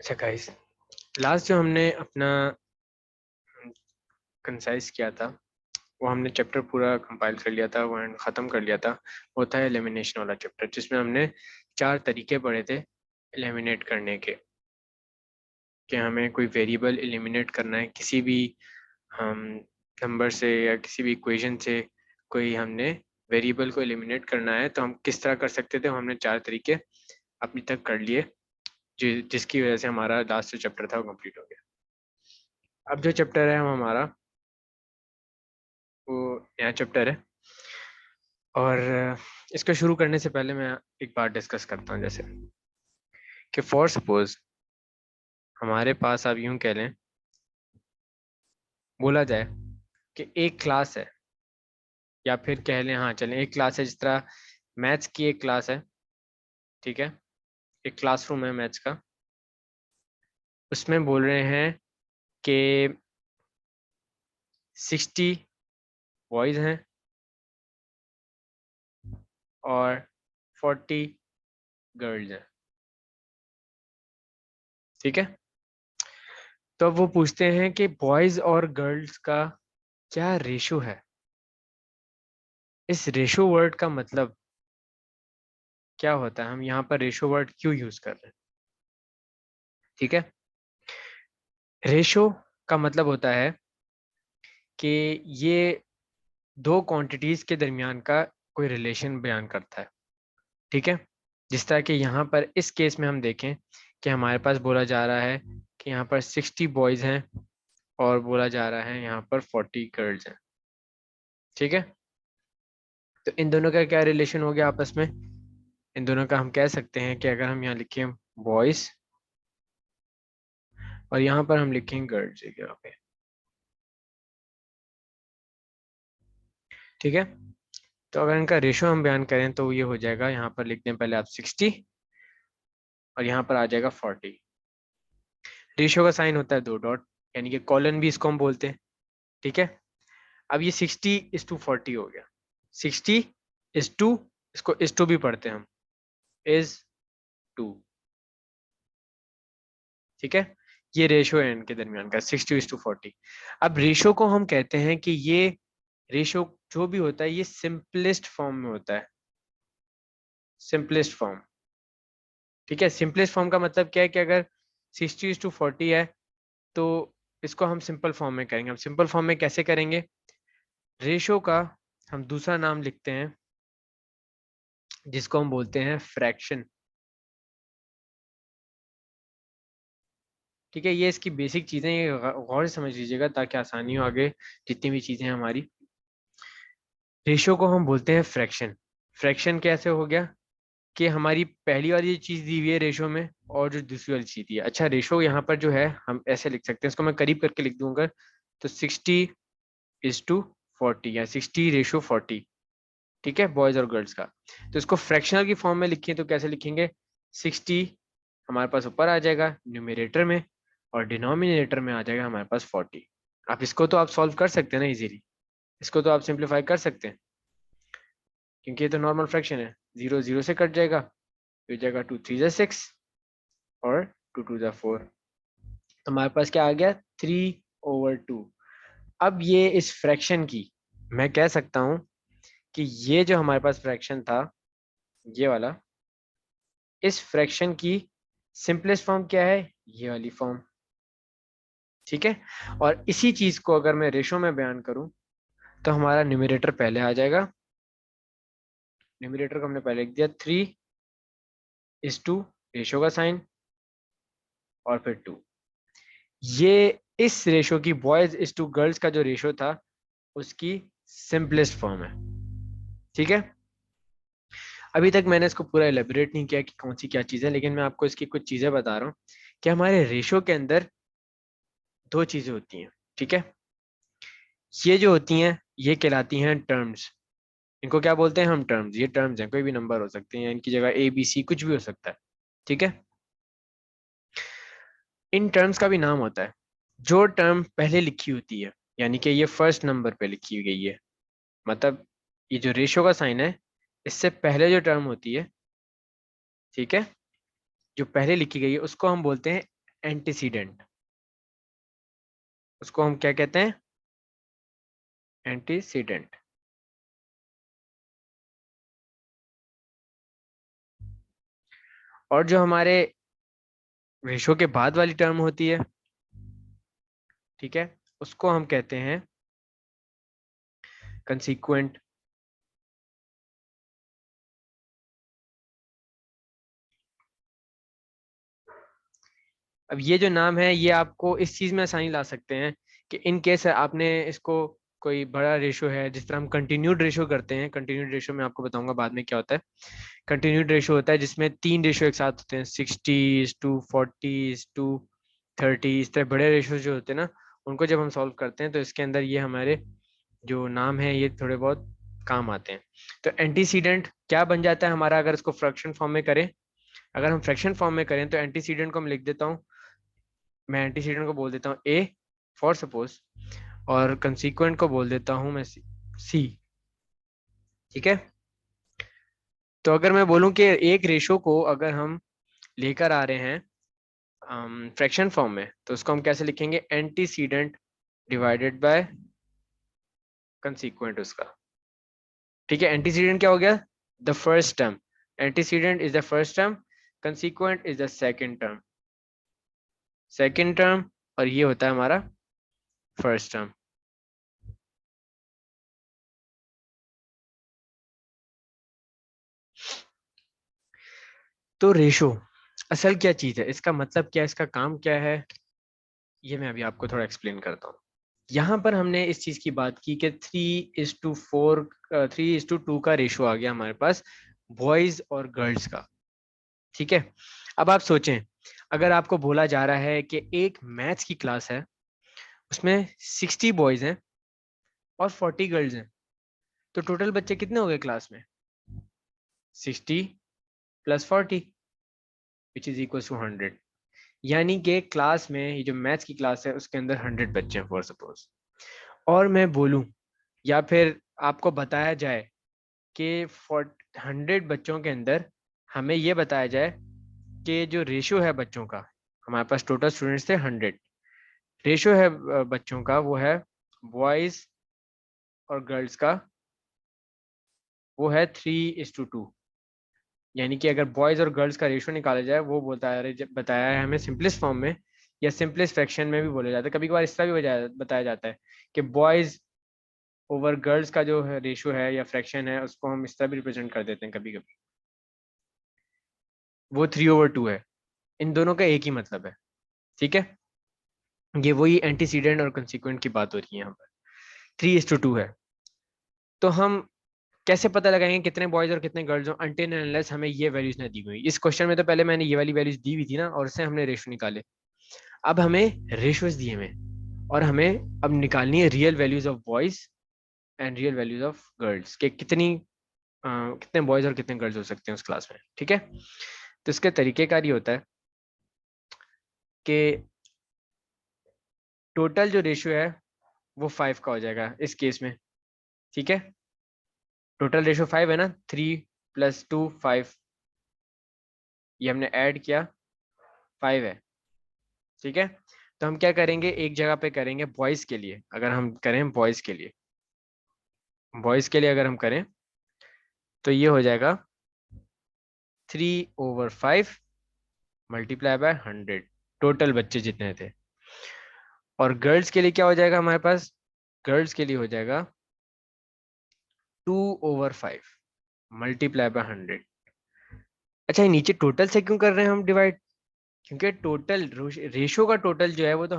अच्छा guys, last जो हमने अपना कंसाइज किया था वो हमने चैप्टर पूरा कंपाइल कर लिया था, वो ख़त्म कर लिया था। वो था एलिमिनेशन वाला चैप्टर, जिसमें हमने 4 तरीके पढ़े थे एलिमिनेट करने के, कि हमें कोई वेरिएबल एलिमिनेट करना है किसी भी हम नंबर से या किसी भी इक्वेशन से। कोई हमने वेरिएबल को एलिमिनेट करना है तो हम किस तरह कर सकते थे, वो हमने 4 तरीके अभी तक कर लिए, जिसकी वजह से हमारा लास्ट जो चैप्टर था वो कंप्लीट हो गया। अब जो चैप्टर है हमारा वो नया चैप्टर है, और इसको शुरू करने से पहले मैं एक बात डिस्कस करता हूँ, जैसे कि फॉर सपोज हमारे पास, आप यूं कह लें, बोला जाए कि एक क्लास है, या फिर कह लें, हाँ चलें, एक क्लास है, जिस तरह मैथ्स की एक क्लास है, ठीक है, एक क्लासरूम है मैथ्स का। उसमें बोल रहे हैं कि 60 बॉयज़ हैं और 40 गर्ल्स हैं, ठीक है। तो अब वो पूछते हैं कि बॉयज़ और गर्ल्स का क्या रेशो है। इस रेशो वर्ड का मतलब क्या होता है, हम यहाँ पर रेशो वर्ड क्यों यूज कर रहे हैं, ठीक है। रेशो का मतलब होता है कि ये दो क्वांटिटीज के दरमियान का कोई रिलेशन बयान करता है, ठीक है। जिस तरह के यहाँ पर इस केस में हम देखें कि हमारे पास बोला जा रहा है कि यहाँ पर 60 बॉयज हैं और बोला जा रहा है यहाँ पर 40 गर्ल्स हैं, ठीक है। तो इन दोनों का क्या रिलेशन हो गया आपस में। इन दोनों का हम कह सकते हैं कि अगर हम यहाँ लिखें बॉयज और यहाँ पर हम लिखें गर्ल्स जगह पे, ठीक है। तो अगर इनका रेशो हम बयान करें तो ये हो जाएगा, यहाँ पर लिखते हैं पहले आप 60 और यहाँ पर आ जाएगा 40। रेशो का साइन होता है 2 डॉट, यानी कि कॉलन भी इसको हम बोलते हैं, ठीक है। अब ये 60:40 हो गया। 60:2, इसको इस टू भी पढ़ते हैं हम, इज टू, ठीक है। ये रेशो है इनके दरमियान का, 60:40। अब रेशो को हम कहते हैं कि ये रेशो जो भी होता है ये सिंपलेस्ट फॉर्म में होता है, सिंपलेस्ट फॉर्म, ठीक है। सिंपलेस्ट फॉर्म का मतलब क्या है कि अगर 60:40 है तो इसको हम सिंपल फॉर्म में करेंगे। हम सिंपल फॉर्म में कैसे करेंगे, रेशो का हम दूसरा नाम लिखते हैं जिसको हम बोलते हैं फ्रैक्शन, ठीक है। ये इसकी बेसिक चीजें, ये गौर से समझ लीजिएगा ताकि आसानी हो आगे जितनी भी चीजें हैं हमारी। रेशो को हम बोलते हैं फ्रैक्शन। फ्रैक्शन कैसे हो गया कि हमारी पहली वाली चीज दी हुई है रेशो में और जो दूसरी वाली चीज दी है। अच्छा, रेशो यहाँ पर जो है हम ऐसे लिख सकते हैं, इसको मैं करीब करके लिख दूंगा, तो 60:40 या 60:40, ठीक है, बॉयज और गर्ल्स का। तो इसको फ्रैक्शनल की फॉर्म में लिखें तो कैसे लिखेंगे, 60 हमारे पास ऊपर आ जाएगा न्यूमरेटर में और डिनोमिनेटर में आ जाएगा हमारे पास 40। आप इसको तो आप सॉल्व कर सकते हैं ना इजीली, इसको तो आप सिंप्लीफाई कर सकते हैं क्योंकि ये तो नॉर्मल फ्रैक्शन है। 0 0 से कट जाएगा, तो हो जाएगा 2 3 6 और 2 2 4। तो हमारे पास क्या आ गया, 3/2। अब ये इस फ्रैक्शन की मैं कह सकता हूं कि ये जो हमारे पास फ्रैक्शन था, ये वाला, इस फ्रैक्शन की सिंपलेस्ट फॉर्म क्या है, ये वाली फॉर्म, ठीक है। और इसी चीज को अगर मैं रेशो में बयान करूं तो हमारा न्यूमरेटर पहले आ जाएगा। न्यूमरेटर को हमने पहले लिख दिया 3:2, रेशो का साइन और फिर 2। ये इस रेशो की, बॉयज इज टू गर्ल्स का जो रेशो था उसकी सिंपलेस्ट फॉर्म है, ठीक है। अभी तक मैंने इसको पूरा एलेबोरेट नहीं किया कि कौन सी क्या चीज़ है, लेकिन मैं आपको इसकी कुछ चीज़ें बता रहा हूँ कि हमारे रेशो के अंदर दो चीज़ें होती हैं, ठीक है। ये जो होती हैं ये कहलाती हैं टर्म्स। इनको क्या बोलते हैं हम, टर्म्स। ये टर्म्स हैं, कोई भी नंबर हो सकते हैं, इनकी जगह ए बी सी कुछ भी हो सकता है, ठीक है। इन टर्म्स का भी नाम होता है जो टर्म पहले लिखी होती है, यानी कि ये फर्स्ट नंबर पे लिखी गई है, मतलब ये जो रेशो का साइन है इससे पहले जो टर्म होती है, ठीक है, जो पहले लिखी गई है उसको हम बोलते हैं एंटीसीडेंट, उसको हम क्या कहते हैं? एंटीसीडेंट। और जो हमारे रेशो के बाद वाली टर्म होती है, ठीक है, उसको हम कहते हैं कंसीक्वेंट। अब ये जो नाम है ये आपको इस चीज में आसानी ला सकते हैं कि इन केस आपने इसको कोई बड़ा रेशो है, जिस तरह हम कंटिन्यूड रेशो करते हैं, कंटिन्यूड रेशो में आपको बताऊंगा बाद में क्या होता है। कंटिन्यूड रेशो होता है जिसमें 3 रेशो एक साथ होते हैं, 60:40:30, इस तरह बड़े रेशो जो होते हैं ना, उनको जब हम सॉल्व करते हैं तो इसके अंदर ये हमारे जो नाम है ये थोड़े बहुत काम आते हैं। तो एंटीसीडेंट क्या बन जाता है हमारा अगर इसको फ्रैक्शन फॉर्म में करें? अगर हम फ्रैक्शन फॉर्म में करें तो एंटीसीडेंट को हम लिख देता हूँ, मैं एंटीसीडेंट को बोल देता हूँ ए फॉर सपोज, और कंसीक्वेंट को बोल देता हूँ मैं सी। ठीक है, तो अगर मैं बोलूँ कि एक रेशो को अगर हम लेकर आ रहे हैं फ्रैक्शन फॉर्म में, तो उसको हम कैसे लिखेंगे? एंटीसीडेंट डिवाइडेड बाय कंसीक्वेंट उसका। ठीक है, एंटीसीडेंट क्या हो गया? The first term. Antecedent is the first term, consequent is the second term, second term, और ये होता है हमारा फर्स्ट टर्म। तो रेशो असल क्या चीज है, इसका मतलब क्या है, इसका काम क्या है, ये मैं अभी आपको थोड़ा एक्सप्लेन करता हूँ। यहाँ पर हमने इस चीज की बात की कि 3:4 3:2 का रेशो आ गया हमारे पास बॉयज और गर्ल्स का। ठीक है, अब आप सोचें, अगर आपको बोला जा रहा है कि एक मैथ्स की क्लास है, उसमें 60 बॉयज हैं और 40 गर्ल्स हैं, तो टोटल बच्चे कितने हो गए क्लास में? 60 + 40 विच इज इक्वल टू 100। यानी कि क्लास में, ये जो मैथ्स की क्लास है उसके अंदर 100 बच्चे हैं फॉर सपोज, और मैं बोलूं या फिर आपको बताया जाए कि 100 बच्चों के अंदर हमें ये बताया जाए कि जो रेशियो है बच्चों का, हमारे पास टोटल स्टूडेंट्स थे 100, रेशियो है बच्चों का वो है बॉयज और गर्ल्स का वो है 3:2। यानी कि अगर बॉयज और गर्ल्स का रेशियो निकाला जाए, वो बताया है हमें सिंपलेस्ट फॉर्म में या सिंपलेस्ट फ्रैक्शन में भी बोला जाता है, कभी कभार इस तरह भी बताया जाता है कि बॉयज ओवर गर्ल्स का जो है रेशियो है या फ्रैक्शन है, उसको हम इस तरह भी रिप्रेजेंट कर देते हैं कभी कभी, वो 3/2 है। इन दोनों का एक ही मतलब है। ठीक है, ये वही एंटीसीडेंट और कंसीक्वेंट की बात हो रही है यहाँ पर, 3:2 है। तो हम कैसे पता लगाएंगे कितने बॉयज और कितने गर्ल्स हो, अनटिल एंड अनलेस हमें ये वैल्यूज ना दी हुई। इस क्वेश्चन में तो पहले मैंने ये वाली वैल्यूज दी हुई थी ना, और उससे हमने रेशो निकाले। अब हमें रेशोज दिए हमें, और हमें अब निकालनी है real values of boys and real values of girls के कितने बॉयज और कितने गर्ल्स हो सकते हैं उस क्लास में। ठीक है, तो इसके तरीकेकार ये होता है कि टोटल जो रेशियो है वो 5 का हो जाएगा इस केस में। ठीक है, टोटल रेशियो 5 है ना, 3 + 2 5, ये हमने ऐड किया 5 है। ठीक है, तो हम क्या करेंगे, एक जगह पे करेंगे बॉयज के लिए, अगर हम करें बॉयज के लिए, बॉयज के लिए अगर हम करें तो ये हो जाएगा 3/5 मल्टीप्लाई बाय 100, टोटल बच्चे जितने थे। और गर्ल्स के लिए क्या हो जाएगा हमारे पास? गर्ल्स के लिए हो जाएगा 2/5 मल्टीप्लाई बाय 100। अच्छा, ये नीचे टोटल से क्यों कर रहे हैं हम डिवाइड? क्योंकि टोटल रेशो का टोटल जो है वो तो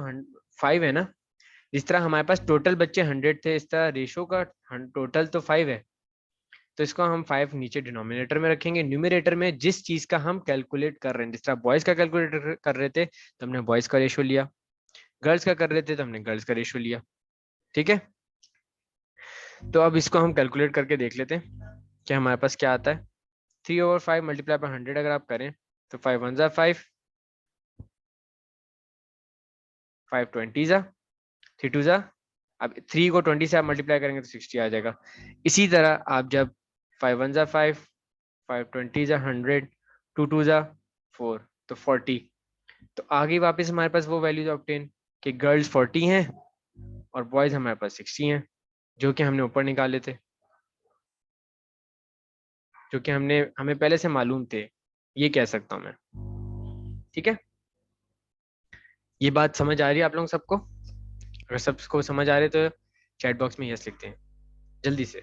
5 है ना। जिस तरह हमारे पास टोटल बच्चे 100 थे, इस तरह रेशो का टोटल तो 5 है। तो इसको हम 5 नीचे डिनोमिनेटर में रखेंगे, न्यूमरेटर में जिस चीज का हम कैलकुलेट कर रहे हैं, जिस तरह बॉयज का कैलकुलेट कर रहे थे तो हमने बॉयज का रेशो लिया, गर्ल्स का कर रहे थे तो हमने गर्ल्स का रेशो लिया। ठीक है, तो अब इसको हम कैलकुलेट करके देख लेते हैं कि हमारे पास क्या आता है। 3/5 मल्टीप्लाई बाय 100 अगर आप करें तो 5 1 ज़ा 5, 5 20 ज़ा, 3 2 ज़ा, अब 3 को 20 से आप मल्टीप्लाई करेंगे तो 60 आ जाएगा। इसी तरह आप जब 5 1 ज़ा 5, 5 20 ज़ा 100, 2 2 ज़ा 4, तो 40, तो आगे वापस हमारे पास वो वैल्यूज ऑब्टेन कि गर्ल्स 40 हैं और बॉयज हमारे पास 60 हैं, जो कि हमने ऊपर निकाले थे, जो कि हमें पहले से मालूम थे, ये कह सकता हूं मैं। ठीक है, ये बात समझ आ रही है आप लोगों सबको? अगर सबको समझ आ रहे तो चैट बॉक्स में यस लिखते हैं जल्दी से।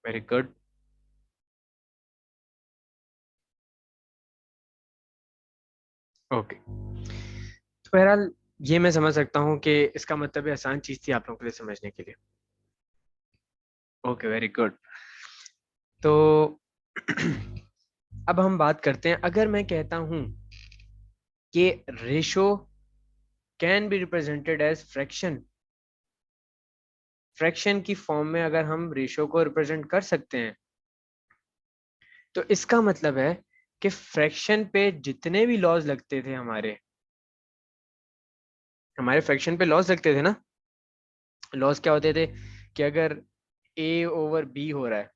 Very good. ओके, तो बहरहाल ये मैं समझ सकता हूँ कि इसका मतलब है आसान चीज थी आप लोगों के लिए समझने के लिए। Okay, very good. तो अब हम बात करते हैं, अगर मैं कहता हूं कि ratio can be represented as fraction, fraction की फॉर्म में अगर हम रेशो को रिप्रेजेंट कर सकते हैं, तो इसका मतलब है कि फ्रैक्शन पे जितने भी लॉज लगते थे हमारे हमारे फ्रैक्शन पे लॉज लगते थे ना, लॉज क्या होते थे कि अगर ए ओवर बी हो रहा है,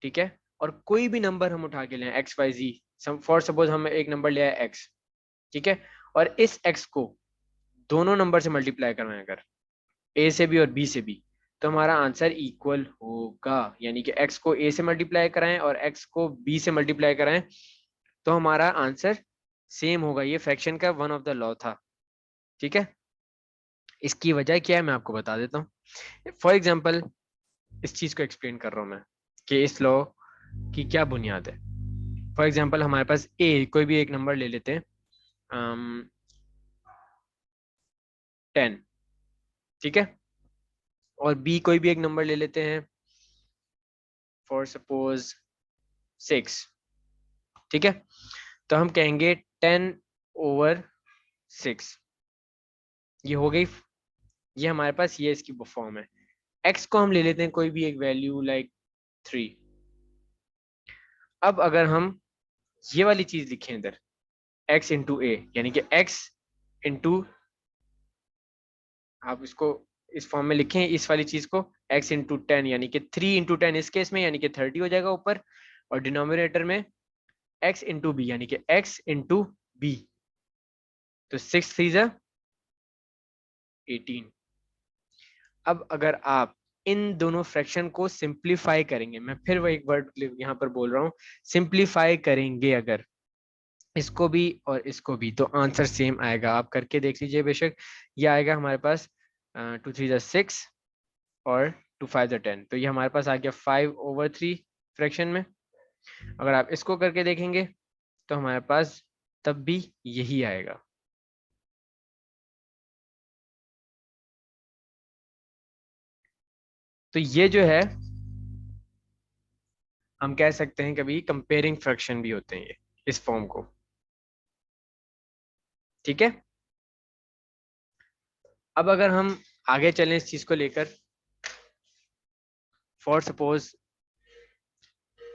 ठीक है, और कोई भी नंबर हम उठा के लें x y z, for suppose हम एक नंबर लिया है एक्स, ठीक है, और इस एक्स को दोनों नंबर से मल्टीप्लाई करवाएं अगर ए से भी और बी से भी, तो हमारा आंसर इक्वल होगा। यानी कि एक्स को ए से मल्टीप्लाई कराएं और एक्स को बी से मल्टीप्लाई कराएं तो हमारा आंसर सेम होगा। ये फ्रैक्शन का वन ऑफ द लॉ था। ठीक है, इसकी वजह क्या है मैं आपको बता देता हूँ। फॉर एग्जाम्पल, इस चीज को एक्सप्लेन कर रहा हूँ मैं कि इस लॉ की क्या बुनियाद है। फॉर एग्जाम्पल, हमारे पास ए कोई भी एक नंबर ले लेते हैं, 10, ठीक है, और बी कोई भी एक नंबर ले लेते हैं, फॉर सपोज 6, ठीक है, तो हम कहेंगे 10/6। ये हो गई, ये हमारे पास ये इसकी फॉर्म है। एक्स को हम ले लेते हैं कोई भी एक वैल्यू लाइक 3। अब अगर हम ये वाली चीज लिखें इधर, एक्स इंटू ए, यानी कि एक्स इंटू, आप इसको इस फॉर्म में लिखें इस वाली चीज को, एक्स इंटू 10, यानी कि 3 इंटू 10 इस केस में, यानी कि 30 हो जाएगा ऊपर, और डिनोमिनेटर में एक्स इंटू बी, यानी कि एक्स इंटू बी, तो 6 3 18। अब अगर आप इन दोनों फ्रैक्शन को सिंप्लीफाई करेंगे, मैं फिर वो एक वर्ड यहाँ पर बोल रहा हूँ, सिंप्लीफाई करेंगे अगर इसको भी और इसको भी, तो आंसर सेम आएगा। आप करके देख लीजिए बेशक। ये आएगा हमारे पास 2 3 6 और 2 5 10, तो ये हमारे पास आ गया 5/3 फ्रैक्शन में। अगर आप इसको करके देखेंगे तो हमारे पास तब भी यही आएगा। तो ये जो है, हम कह सकते हैं कभी कंपेयरिंग फ्रैक्शन भी होते हैं ये, इस फॉर्म को। ठीक है, अब अगर हम आगे चलें इस चीज को लेकर, फॉर सपोज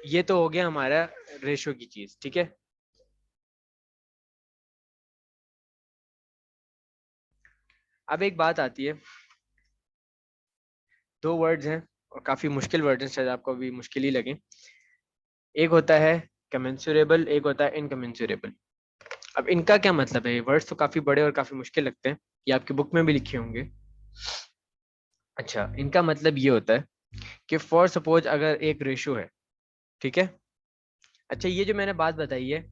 ये तो हो गया हमारा रेशो की चीज, ठीक है। अब एक बात आती है, दो वर्ड्स हैं और काफी मुश्किल वर्ड्स हैं, शायद आपको भी मुश्किल ही लगे। एक होता है कमेंसुरेबल, एक होता है इनकमेंसुरेबल। अब इनका क्या मतलब है? ये वर्ड्स तो काफी बड़े और काफी मुश्किल लगते हैं, ये आपकी बुक में भी लिखे होंगे। अच्छा, इनका मतलब ये होता है कि फॉर सपोज अगर एक रेशो है, ठीक है। अच्छा, ये जो मैंने बात बताई है,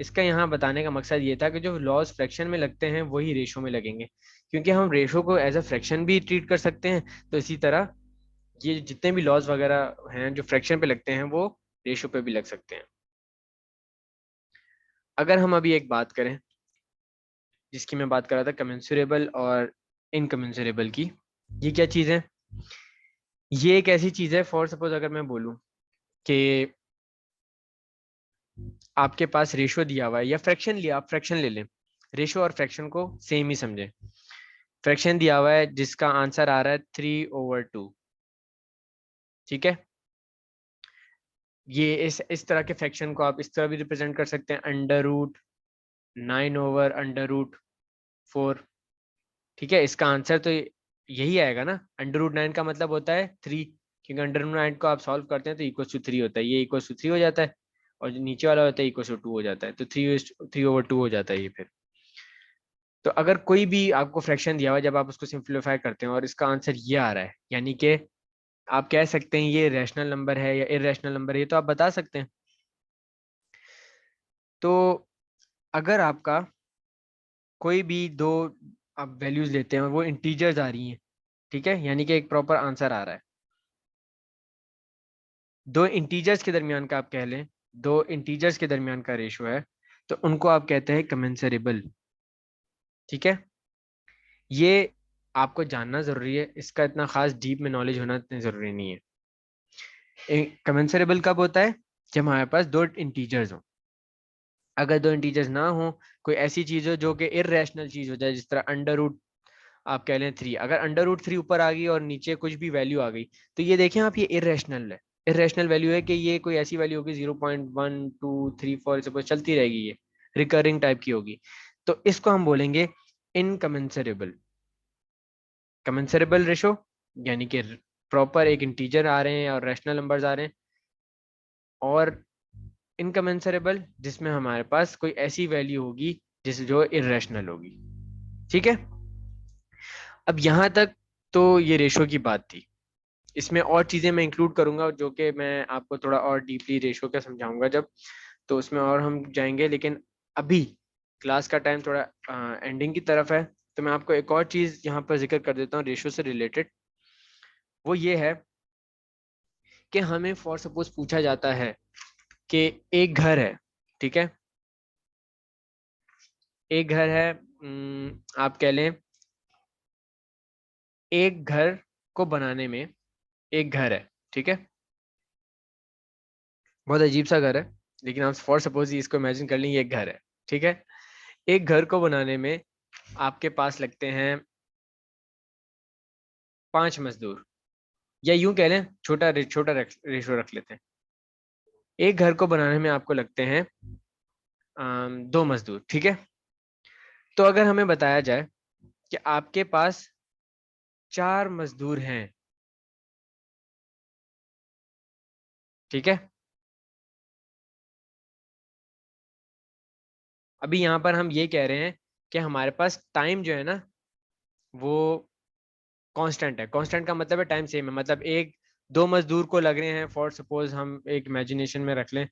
इसका यहाँ बताने का मकसद ये था कि जो लॉज फ्रैक्शन में लगते हैं वही रेशो में लगेंगे, क्योंकि हम रेशो को एज अ फ्रैक्शन भी ट्रीट कर सकते हैं। तो इसी तरह ये जितने भी लॉज वगैरह हैं जो फ्रैक्शन पे लगते हैं वो रेशो पे भी लग सकते हैं। अगर हम अभी एक बात करें जिसकी मैं बात कर रहा था, कमेंसुरेबल और इनकमेंसुरेबल की, ये क्या चीज़ है? ये एक ऐसी चीज़ है, फॉर सपोज अगर मैं बोलूँ कि आपके पास रेशो दिया हुआ है या फ्रैक्शन लिया, आप फ्रैक्शन ले लें, रेशो और फ्रैक्शन को सेम ही समझें। फ्रैक्शन दिया हुआ है जिसका आंसर आ रहा है 3/2, ठीक है। ये इस तरह के फ्रैक्शन को आप इस तरह भी रिप्रेजेंट कर सकते हैं, √9/√4। ठीक है, इसका आंसर तो यही आएगा ना। √9 का मतलब होता है 3, क्योंकि √9 को आप सॉल्व करते हैं तो इक्वल टू 3 होता है, ये इक्वल टू 3 हो जाता है। और जो नीचे वाला होता है इक्वल टू 2 हो जाता है, तो 3/2 हो जाता है ये फिर। तो अगर कोई भी आपको फ्रैक्शन दिया हुआ, जब आप उसको सिंप्लीफाई करते हैं और इसका आंसर ये आ रहा है, यानी कि आप कह सकते हैं ये रैशनल नंबर है या इरेशनल नंबर है, ये तो आप बता सकते हैं। तो अगर आपका कोई भी दो आप वैल्यूज लेते हैं और वो इंटीजर्स आ रही हैं, ठीक है, यानी कि एक प्रॉपर आंसर आ रहा है, दो इंटीजर्स के दरमियान का आप कह लें, दो इंटीजर्स के दरमियान का रेशो है, तो उनको आप कहते हैं कमेंसरेबल। ठीक है, ये आपको जानना जरूरी है, इसका इतना खास डीप में नॉलेज होना इतना जरूरी नहीं है। कमेंसरेबल कब होता है? जब हमारे पास दो इंटीजर्स हो। अगर दो इंटीजर्स ना हो, कोई ऐसी चीज हो जो कि इरेशनल चीज हो जाए, जिस तरह अंडर रूट आप कह लें 3, अगर अंडर रूट 3 ऊपर आ गई और नीचे कुछ भी वैल्यू आ गई, तो ये देखें आप, ये इरेशनल है। इरेशनल वैल्यू है कि ये कोई ऐसी वैल्यू होगी 0.1 2 3 4 सपोज चलती रहेगी, ये रिकरिंग टाइप की होगी, तो इसको हम बोलेंगे इनकमेंसरेबल। कमेंसरेबल रेशो यानी कि प्रॉपर एक इंटीजर आ रहे हैं और रैशनल नंबर्स आ रहे हैं, और इनकमेंसरेबल जिसमें हमारे पास कोई ऐसी वैल्यू होगी जिस जो इरेशनल होगी। ठीक है, अब यहां तक तो ये रेशो की बात थी। इसमें और चीजें मैं इंक्लूड करूंगा जो कि मैं आपको थोड़ा और डीपली रेशो का समझाऊंगा जब, तो उसमें और हम जाएंगे, लेकिन अभी क्लास का टाइम थोड़ा एंडिंग की तरफ है, तो मैं आपको एक और चीज यहाँ पर जिक्र कर देता हूँ रेशो से रिलेटेड। वो ये है कि हमें फॉर सपोज पूछा जाता है कि एक घर है, ठीक है, एक घर है, आप कह लें एक घर को बनाने में, एक घर है, ठीक है, बहुत अजीब सा घर है, लेकिन आप फॉर सपोज इसको इमेजिन कर लें ये एक घर है, ठीक है। एक घर को बनाने में आपके पास लगते हैं 5 मजदूर, या यूं कह लें छोटा रेशो रख लेते हैं, एक घर को बनाने में आपको लगते हैं 2 मजदूर, ठीक है। तो अगर हमें बताया जाए कि आपके पास 4 मजदूर हैं, ठीक है, अभी यहां पर हम ये कह रहे हैं कि हमारे पास टाइम जो है ना वो कांस्टेंट है। कांस्टेंट का मतलब है टाइम सेम है, मतलब एक 2 मजदूर को लग रहे हैं, फॉर सपोज हम एक इमेजिनेशन में रख लें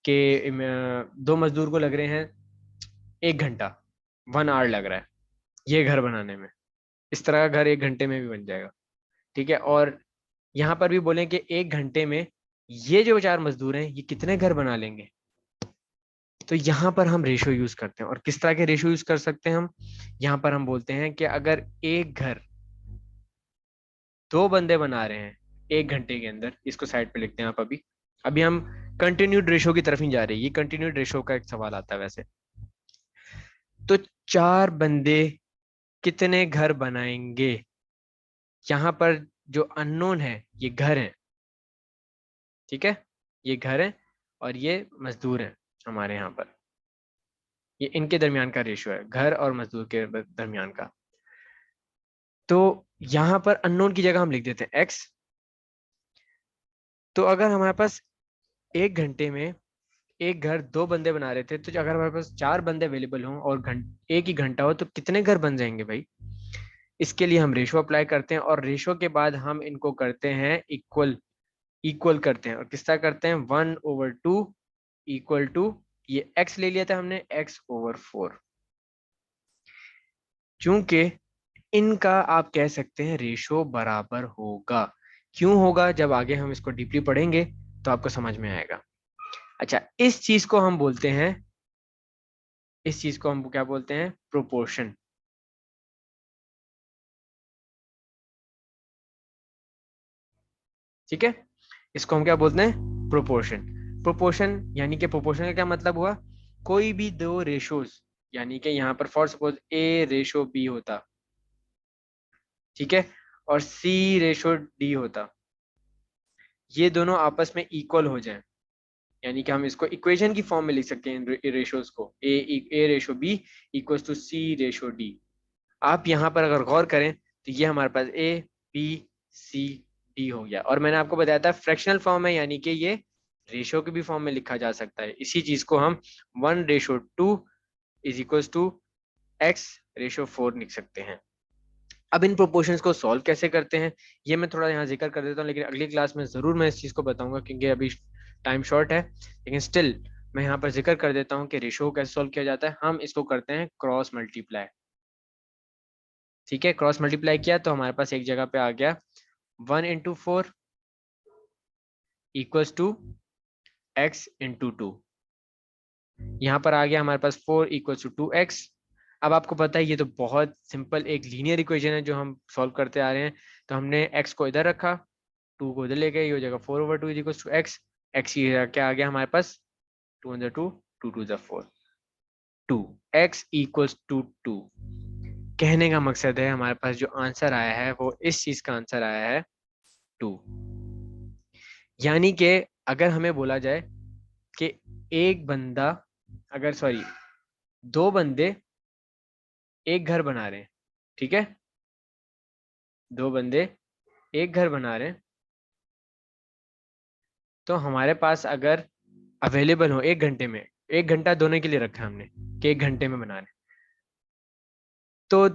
कि 2 मजदूर को लग रहे हैं 1 घंटा, 1 आवर लग रहा है ये घर बनाने में। इस तरह का घर 1 घंटे में भी बन जाएगा, ठीक है। और यहाँ पर भी बोलें कि 1 घंटे में ये जो 4 मजदूर हैं ये कितने घर बना लेंगे, तो यहाँ पर हम रेशो यूज करते हैं। और किस तरह के रेशो यूज कर सकते हैं हम, यहाँ पर हम बोलते हैं कि अगर एक घर 2 बंदे बना रहे हैं 1 घंटे के अंदर, इसको साइड पे लिखते हैं आप। अभी अभी हम कंटिन्यूड रेशो की तरफ ही जा रहे हैं, ये कंटिन्यूड रेशो का एक सवाल आता है वैसे। तो 4 बंदे कितने घर बनाएंगे, यहाँ पर जो अननोन है ये घर है, ठीक है, ये घर है और ये मजदूर है हमारे यहाँ पर, ये इनके दरमियान का रेशो है, घर और मजदूर के दरमियान का। तो यहाँ पर अननोन की जगह हम लिख देते हैं एक्स। तो अगर हमारे पास 1 घंटे में एक घर 2 बंदे बना रहे थे, तो अगर हमारे पास 4 बंदे अवेलेबल हों और एक ही घंटा हो, तो कितने घर बन जाएंगे भाई। इसके लिए हम रेशो अप्लाई करते हैं और रेशो के बाद हम इनको करते हैं इक्वल, इक्वल करते हैं। और किस तरह करते हैं, 1/2 इक्वल टू, ये x ले लिया था हमने, x/4। चूंकि इनका आप कह सकते हैं रेशो बराबर होगा। क्यों होगा, जब आगे हम इसको डीपली पढ़ेंगे तो आपको समझ में आएगा। अच्छा, इस चीज को हम बोलते हैं, इस चीज को हम क्या बोलते हैं, प्रोपोर्शन। ठीक है, इसको हम क्या बोलते हैं, प्रोपोर्शन। प्रोपोर्शन यानी कि प्रोपोर्शन का क्या मतलब हुआ, कोई भी दो रेशोज, यानी कि यहाँ पर फॉर सपोज A/B होता, ठीक है, और C/D होता, ये दोनों आपस में इक्वल हो जाएं, यानी कि हम इसको इक्वेशन की फॉर्म में लिख सकते हैं इन रेशोज को, A/B इक्वल्स टू C/D। आप यहाँ पर अगर गौर करें तो ये हमारे पास A B C D हो गया, और मैंने आपको बताया था फ्रैक्शनल फॉर्म है, यानी कि ये रेशो के भी फॉर्म में लिखा जा सकता है। इसी चीज को हम 1:2 इज इक्वल टू x/4 लिख सकते हैं। अब इन प्रोपोर्शंस को सॉल्व कैसे करते हैं ये मैं थोड़ा यहाँ जिक्र कर देता हूँ, लेकिन अगली क्लास में जरूर मैं इस चीज को बताऊंगा क्योंकि अभी टाइम शॉर्ट है। लेकिन स्टिल मैं यहाँ पर जिक्र कर देता हूँ कि रेशो को कैसे सॉल्व किया जाता है। हम इसको करते हैं क्रॉस मल्टीप्लाई। ठीक है, क्रॉस मल्टीप्लाई किया तो हमारे पास एक जगह पे आ गया 1 × 4 इक्वल्स टू x/2। यहाँ पर आ गया हमारे पास 4 इक्वल्स टू 2x। अब आपको पता है ये तो बहुत सिंपल एक लीनियर इक्वेशन है जो हम सॉल्व करते आ रहे हैं। तो हमने x को इधर रखा, 2 को इधर ले गए, ये हो जाएगा 4/2 is equals to x। x ये क्या आ गया हमारे पास 2 × 2 2 × 4 2 x इक्वल्स टू 2। कहने का मकसद है हमारे पास जो आंसर आया है वो इस चीज का आंसर आया है 2। यानी कि अगर हमें बोला जाए कि एक बंदा अगर सॉरी 2 बंदे एक घर बना रहे हैं, ठीक है, 2 बंदे एक घर बना रहे हैं, तो हमारे पास अगर अवेलेबल हो 1 घंटे में, 1 घंटा दोनों के लिए रखा है हमने कि 1 घंटे में बना रहे हैं, तो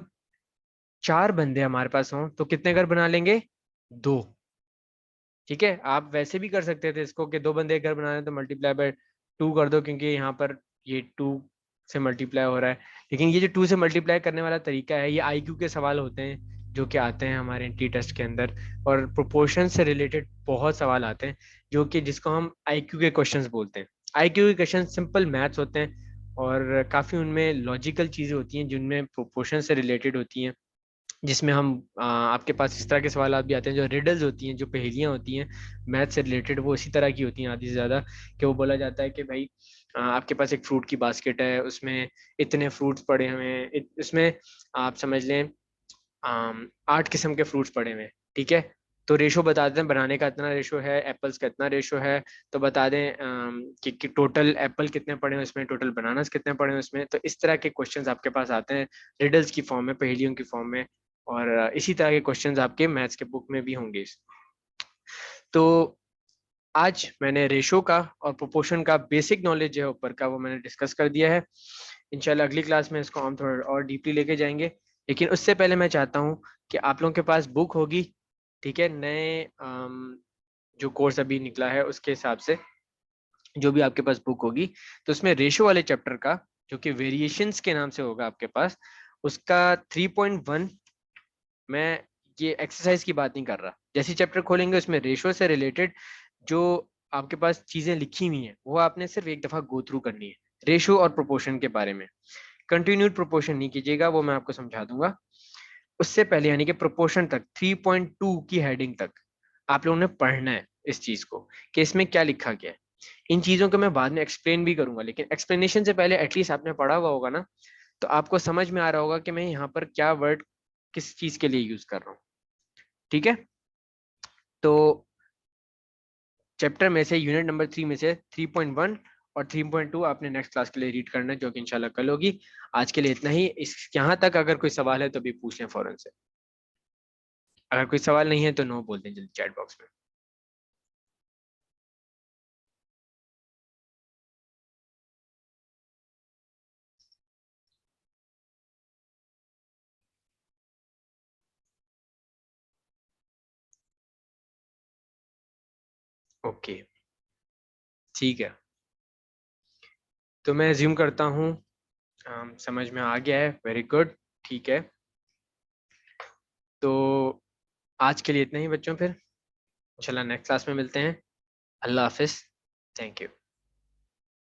4 बंदे हमारे पास हों तो कितने घर बना लेंगे 2। ठीक है, आप वैसे भी कर सकते थे इसको कि 2 बंदे एक घर बना रहे हैं तो मल्टीप्लाई बाय 2 कर दो, क्योंकि यहाँ पर ये 2 से मल्टीप्लाई हो रहा है। लेकिन ये जो 2 से मल्टीप्लाई करने वाला तरीका है ये आईक्यू के सवाल होते हैं जो कि आते हैं हमारे एंटी टेस्ट के अंदर, और प्रोपोर्शन से रिलेटेड बहुत सवाल आते हैं जो कि जिसको हम आईक्यू के क्वेश्चंस बोलते हैं। आईक्यू के क्वेश्चन सिंपल मैथ्स होते हैं और काफ़ी उनमें लॉजिकल चीज़ें होती हैं जिनमें प्रोपोर्शन से रिलेटेड होती हैं, जिसमें हम आपके पास इस तरह के सवाल भी आते हैं जो रिडल्स होती हैं, जो पहेलियां होती हैं मैथ से रिलेटेड, वो इसी तरह की होती हैं आधी से ज़्यादा। कि वो बोला जाता है कि भाई आपके पास एक फ्रूट की बास्केट है, उसमें इतने फ्रूट्स पड़े हुए हैं, इसमें आप समझ लें 8 किस्म के फ्रूट्स पड़े हुए हैं, ठीक है। तो रेशो बता दें बनाने का इतना रेशो है, एप्पल्स का इतना रेशो है, तो बता दें कि टोटल एप्पल कितने पड़े हैं उसमें, टोटल बनानास कितने पड़े हैं उसमें। तो इस तरह के क्वेश्चंस आपके पास आते हैं रिडल्स की फॉर्म में, पहेलियों की फॉर्म में, और इसी तरह के क्वेश्चंस आपके मैथ्स के बुक में भी होंगे। तो आज मैंने रेशो का और प्रोपोर्शन का बेसिक नॉलेज जो है ऊपर का वो मैंने डिस्कस कर दिया है। इंशाल्लाह अगली क्लास में इसको हम थोड़ा और डीपली लेके जाएंगे, लेकिन उससे पहले मैं चाहता हूँ कि आप लोगों के पास बुक होगी, ठीक है, नए जो कोर्स अभी निकला है उसके हिसाब से जो भी आपके पास बुक होगी, तो उसमें रेशो वाले चैप्टर का जो कि वेरिएशंस के नाम से होगा आपके पास, उसका 3.1 मैं ये एक्सरसाइज की बात नहीं कर रहा, जैसे चैप्टर खोलेंगे उसमें रेशो से रिलेटेड जो आपके पास चीजें लिखी हुई हैं वो आपने सिर्फ एक दफा गो थ्रू करनी है रेशो और प्रोपोर्शन के बारे में। कंटिन्यूड प्रोपोर्शन नहीं कीजिएगा, वो मैं आपको समझा दूंगा। उससे पहले यानी कि प्रोपोर्शन तक 3.2 की हेडिंग तक आप लोगों ने पढ़ना है इस चीज को कि इसमें क्या लिखा गया है। इन चीजों को मैं बाद में एक्सप्लेन भी करूंगा, लेकिन एक्सप्लेनेशन से पहले एटलीस्ट आपने पढ़ा हुआ होगा ना, तो आपको समझ में आ रहा होगा कि मैं यहाँ पर क्या वर्ड किस चीज के लिए यूज कर रहा हूँ। ठीक है, तो चैप्टर में से यूनिट नंबर 3 में से 3.1 और 3.2 आपने नेक्स्ट क्लास के लिए रीड करना है, जो कि इंशाल्लाह कल होगी। आज के लिए इतना ही। इस यहाँ तक अगर कोई सवाल है तो भी पूछ लें फौरन से, अगर कोई सवाल नहीं है तो नो बोल दें जल्दी चैट बॉक्स में। ओके, ठीक है, तो मैं एज्यूम करता हूँ समझ में आ गया है। वेरी गुड, ठीक है, तो आज के लिए इतना ही बच्चों, फिर इंशाल्लाह नेक्स्ट क्लास में मिलते हैं। अल्लाह हाफिज, थैंक यू।